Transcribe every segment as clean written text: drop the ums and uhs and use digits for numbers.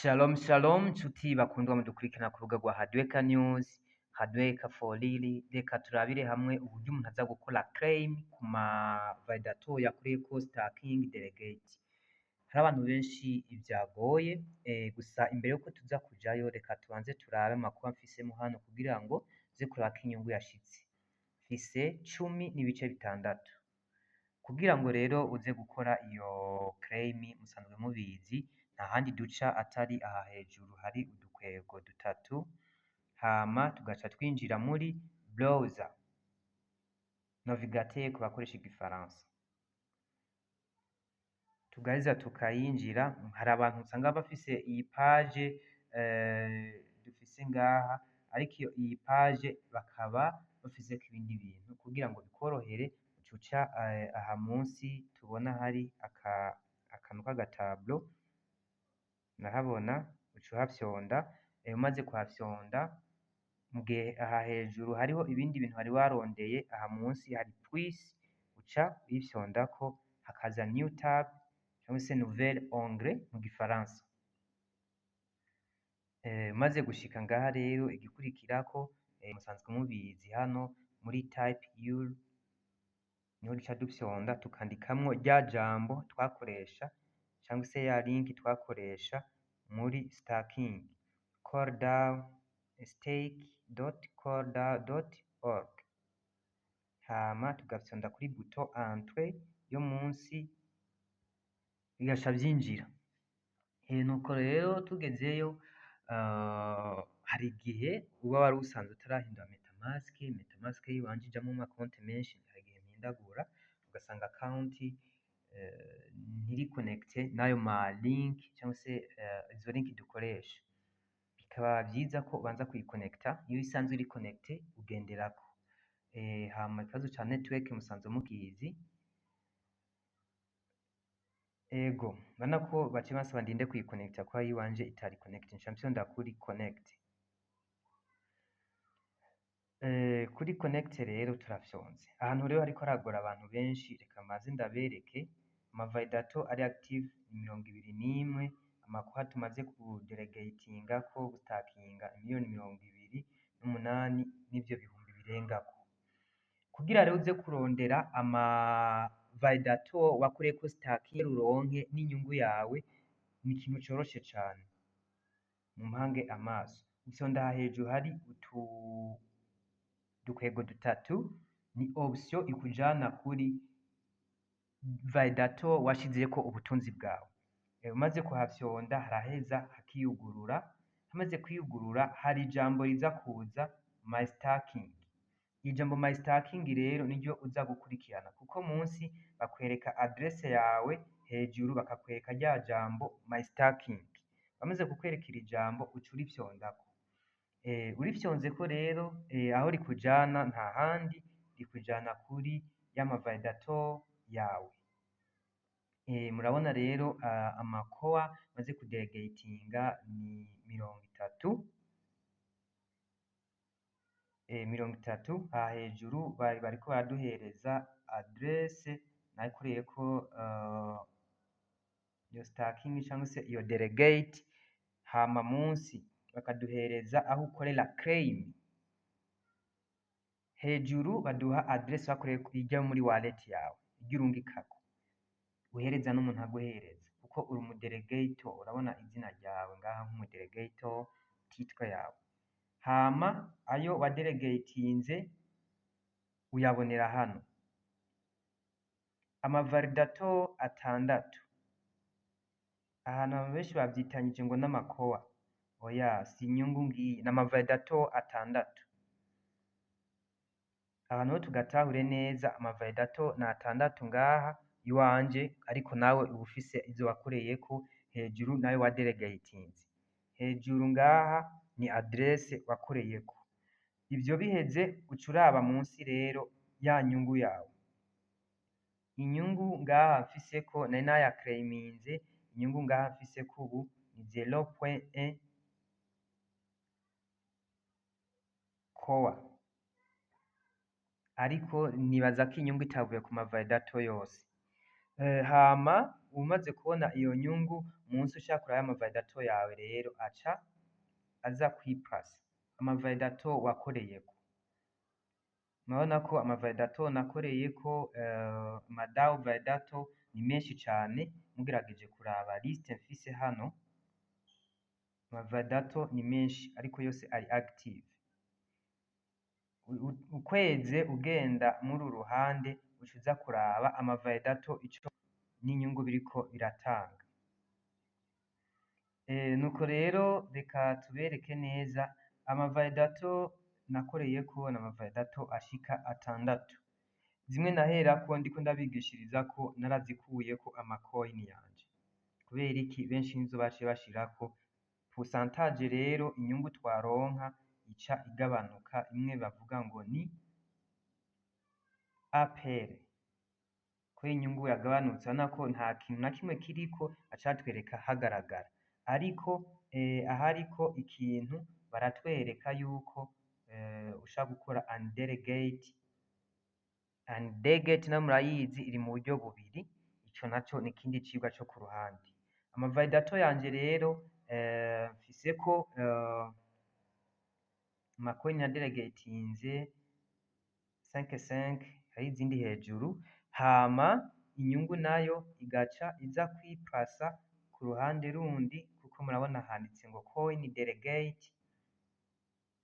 Shalom shalom nshuti bakundwa mudukurikirana ku rubuga rwa Hadweka News, Hadweka for Lily. Reka turabire hamwe uburyo umuntu aza gukora claim ku ma validator yakoreyeko stacking delegate. Hari abantu benshi ivyagoye, gusa imbere yuko tuza kujayo reka tubanze turabe amakuru mfisemo hano kugira ngo tuze kuraba ko inyungu yashitse. Mfise 10.6. Kugira ngo rero uze gukora iyo claim musanzwe mubizi nta handi duca atari aha hejuru hari udukwego dutatu, hama tugaca twinjira muri browser, navigateur ku bakoresha igifaransa, tugaheza tukayinjira. Hari abantu usanga bafise iyi page dufise ngaha, ariko iyi page bakaba bafiseko ibindi bintu. Kugira ngo bikorohere uca aha munsi tubona hari akantu k'agatableau, nahabona uca uhafyonda, umaze kuhafyonda mugihe aha hejuru hariho ibindi bintu wari warondeye, aha munsi hari plus, uca uyifyondako hakaza new tab cyangwa se nouvelle onglet mu gifaransa. Umaze gushika ngaha rero igikurikirako musanzwe mubizi hano muri type your niho duca dufyonda tukandikamwo rya jambo twakoresha cyangwa se ya link twakoresha muri stacking stake.coreDAO.org, hama tugafyonda kuri buto entrée yo munsi bigaca vyinjira. Nuko rero tugezeyo, hari igihe uba wari usanzwe utarahindura metamask yiwanje ijamwo amakonti menshi, hari igihe mpindagura ugasanga account ntiri connecte n'ayo ma link cyangwa se izo link dukoresha. Bikaba vyiza ko ubanza kuyiconnecta, iyo isanzwe iri connecte ugenderako. Hama ikibazo ca network musanzwe mukizi. Ego urabona ko baciye bansaba ndinde kuyiconnecta kuko yiwanje itari connecte, nca mfyonda kuri connect. Kuri connect rero turafyonze. Ahantu rero hariko haragora abantu benshi, reka maze ndabereke. Ama validator ari active ni 21, amakoha tumaze kudelegatingako gustakinga 28,000,000 n'ivyo bihumbi birengako. Kugira rero uze kurondera ama validator wakoreyeko stacking uronke n'inyungu yawe, ni ikintu coroshe cane, mumpange amaso. Ufyonda aha hejuru hari udukwego dutatu, ni option ikujana kuri validator washizeko ubutunzi bwawe. Umaze kuhafyonda haraheza hakiyugurura, hamaze kwiyugurura hari ijambo riza kuza my stacking. Ijambo my stacking rero niryo uza gukurikirana, kuko munsi bakwereka adresse yawe, hejuru bakakwereka rya jambo my stacking. Bamaze kukwereka iri jambo uca urifyondako. Urifyonzeko rero aho rikujana nta handi, rikujana kuri y'ama validator yawe. Murabona rero amakoa maze kudelegatinga ni 30. 30. Aha hejuru bariko baraduhereza adresse nakoreyeko iyo stacking cyangwa se iyo delegate, hama munsi bakaduhereza aho ukorera claim. Hejuru baduha adresse bakoreyeko ijya muri wallet yawe, ijya urungikako uhereza n'umuntu aguhereza, kuko uri umudelegator. Urabona izina ryawe ngaha nk'umudelegator, titre yawe. Hama ayo wadelegatinze uyabonera hano. Ama validator 6. Ahantu benshi bavyitanyije ngo n'amakoa, oya si inyungu ngiyi, n'ama validator 6. Abantu bo tugatahure neza, ama validator ni 6 ngaha iwanje, ariko nawe uba ufise izo wakoreyeko. Hejuru nayo wadelegatinze, hejuru ngaha ni adresse wakoreyeko. Ivyo biheze uca uraba munsi rero ya nyungu yawe. Inyungu ngaha mfiseko nari nayaclaiminze, inyungu ngaha mfiseko ubu ni 0.1 koa, ariko nibaza ko inyungu itavuye ku ma validator yose. Hama umaze kubona iyo nyungu munsi ushaka kuraba amavalidato yawe rero aca aza kwiplasa amavalidato wakoreyeko. Murabona ko amavalidato nakoreyeko amadawu validato ni menshi cane, mugerageje kuraba liste mfise hano amavalidato ni menshi ariko yose ari active. Ukweze ugenda muri uru ruhande uca uza kuraba amavalidato ico n'inyungu biriko biratanga. Nuko rero reka tubereke neza amavalidato nakoreyeko ni amavalidato ashika 6. Zimwe naherako ndiko ndabigishirizako narazikuyeko amacoin yanje. Kubera iki? Benshi nizo baciye bashirako pourcentage, rero inyungu twaronka ica igabanuka, imwe bavuga ngo ni APR. Ko inyungu yagabanutse urabona ko nta kintu na kimwe kiriko aca atwereka hagaragara, ariko ahariko ikintu baratwereka yuko ushaka gukora undelegate na murayizi iri mu buryo bubiri, ico naco ni ikindi cigwa co ku ruhande. Amavalidato yanje rero mfiseko amacoin ya delegatinze 5 hari izindi hejuru, hama inyungu nayo igaca iza kwiplasa ku ruhande rundi, kuko murabona handitse ngo coin delegate,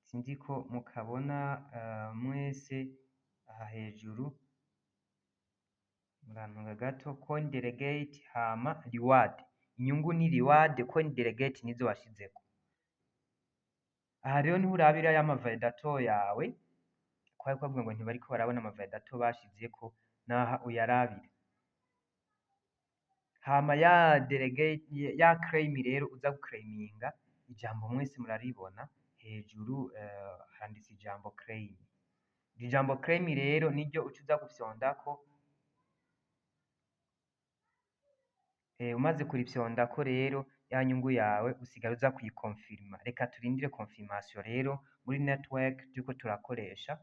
sinzi ko mukabona mwese aha hejuru, murantunga gato, coin delegate hama reward. Inyungu ni reward, coin delegate nizo washizeko. Aha rero niho urabira ya mavalidato yawe, kwari kwavuga ngo ntibariko barabona amavalidato bashizeko, naha uyarabira. Hama ya delegate ya claim rero uza guclaiminga, ijambo mwese muraribona hejuru, handitse ijambo claim. Ijambo claim rero niryo uca uza gufyondako, umaze kurifyondako rero ya nyungu yawe usigara uza kuyikonfirma. Reka turindire confirmation rero muri network turiko turakoresha.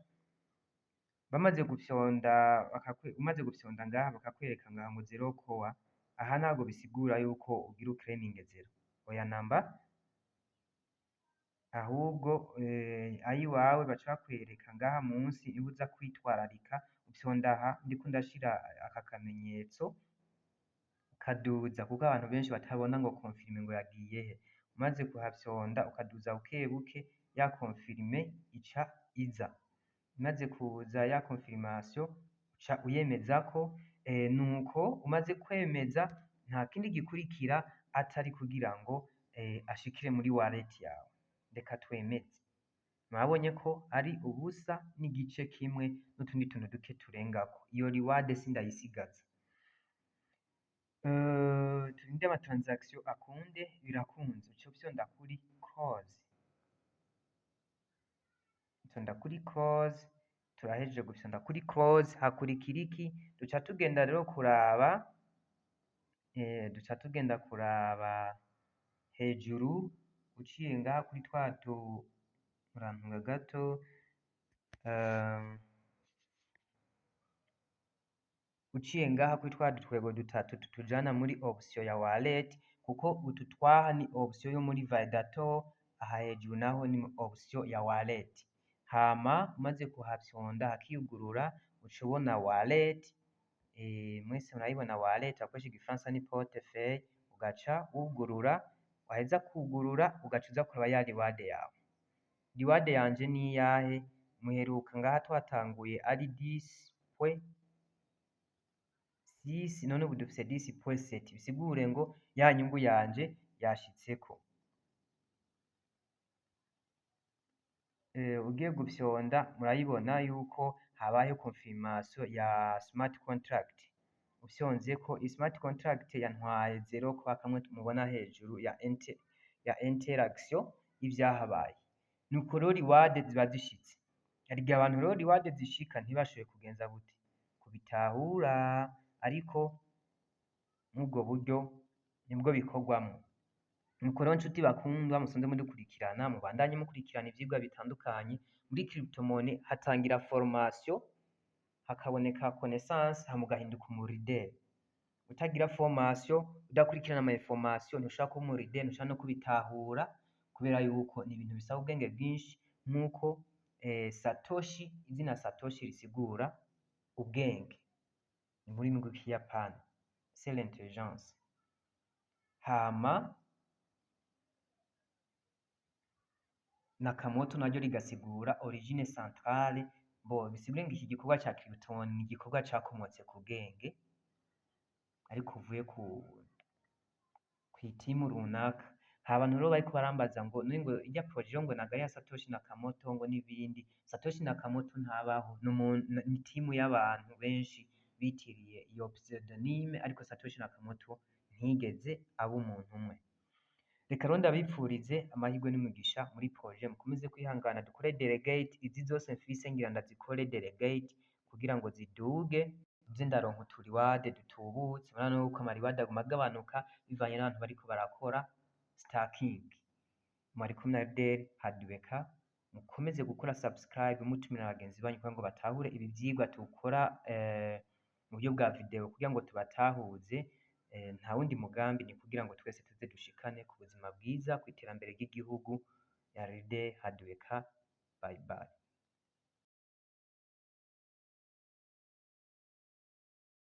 Bamaze gufyonda umaze gufyonda ngaha bakakwereka ngaha ngo 0 core, aha ntabwo bisigura yuko ugira uclaiming 0, oya namba, ahubwo ayiwawe baca bakwereka ngaha munsi niho uza kwitwararika ufyonda aha. Ndiko ndashira aka kamenyetso ukaduza, kuko abantu benshi batabona ngo confirme ngo yagiye he. Umaze kuhafyonda ukaduza buke buke, ya confirme ica iza. Imaze kuza ya confirmation uca uyemezako, nuko umaze kwemeza nta kindi gikurikira atari kugira ngo ashikire muri wallet yawe. Reka twemeze. Mwabonye ko ari ubusa n'igice kimwe n'utundi tuntu duke turengako. Iyo reward sindayisigaza. Turinde ama transaction akunde, birakunze uca ufyonda kuri close. Ufyonda kuri close, turahejeje gufyonda kuri close, hakurikira iki? Duca tugenda rero kuraba, hejuru uciye ngaha kuri twatu, murantunga gato, uciye ngaha kuri twa dutwego dutatu tutujana muri option ya wallet, kuko utu twaha ni option yo muri validator, aha hejuru naho ni option ya wallet. Hama umaze kuhafyonda hakiyugurura uca ubona wallet, mwese murayibona wallet, abakoresha igifaransa ni portefeuille, ugaca wugurura, waheza kugurura ugaca uza kuraba ya reward yawe. Reward yanje ni iyahe? Muheruka ngaha twatanguye ari 10.6, none ubu dufise 10.7, bisigure ngo ya nyungu yanje yashitseko. Ugiye gufyonda murayibona yuko habaye confirmation ya smart contract. Ufyonzeko smart contract yantwaye 0 kwa kamwe mubona hejuru ya interaction ivyahabaye. Nuko rero reward ziba zishitse. Harya abantu rero reward zishika ntibashoboye kugenza gute? Kubitahura, ariko n'ubwo buryo nibwo bikorwamwo. Nuko rero nshuti bakundwa musanze mudukurikirana, mubandanye mukurikirana ivyigwa bitandukanye. Muri crypto money hatangira formation, hakaboneka connaissance, hama ugahinduka umurideri. utagira formation, udakurikirana ama information ntushobora kuba umu leader, ntushobora no kubitahura kubera yuko ni ibintu bisaba ubwenge bwinshi nk'uko Satoshi, izina Satoshi risigura ubwenge mu rurimi rw'Ikiyapani, c'est l'intelligence. Hama Nakamoto naryo rigasigura origine centrale, bisigura ngo iki gikorwa ca Krypton ni igikorwa cakomotse ku bwenge ariko uvuye kw'itimu runaka. Hari abantu rero bariko barambaza ngo irya projet ngo naga ya Satoshi Nakamoto ngo n'ibindi. Satoshi Nakamoto ntabaho, ni itimu y'abantu benshi bitiriye iyo pseudonyme, ariko Satoshi Nakamoto ntigeze aba umuntu umwe. Reka rero ndabipfurize amahirwe n'umugisha muri projet, mukomeze kwihangana dukore delegate, izi zose mfise ngira ndazikore delegate kugira ngo ziduge, nze ndaronka uturiwade dutubutse. Murabona yuko amariwade aguma agabanuka bivanye n'abantu bariko barakora stacking. Mwari kumwe na Abdel Hadweka, mukomeze gukora subscribe mutumira abagenzi banyu kugira ngo batahure ibi vyigwa tukora mu buryo bwa video kugira ngo tubatahuze. Nta wundi mugambi ni kugira ngo twese tuze dushikane ku buzima bwiza, kw'iterambere ry'igihugu. Yari Abdel Hadweka, bye bye.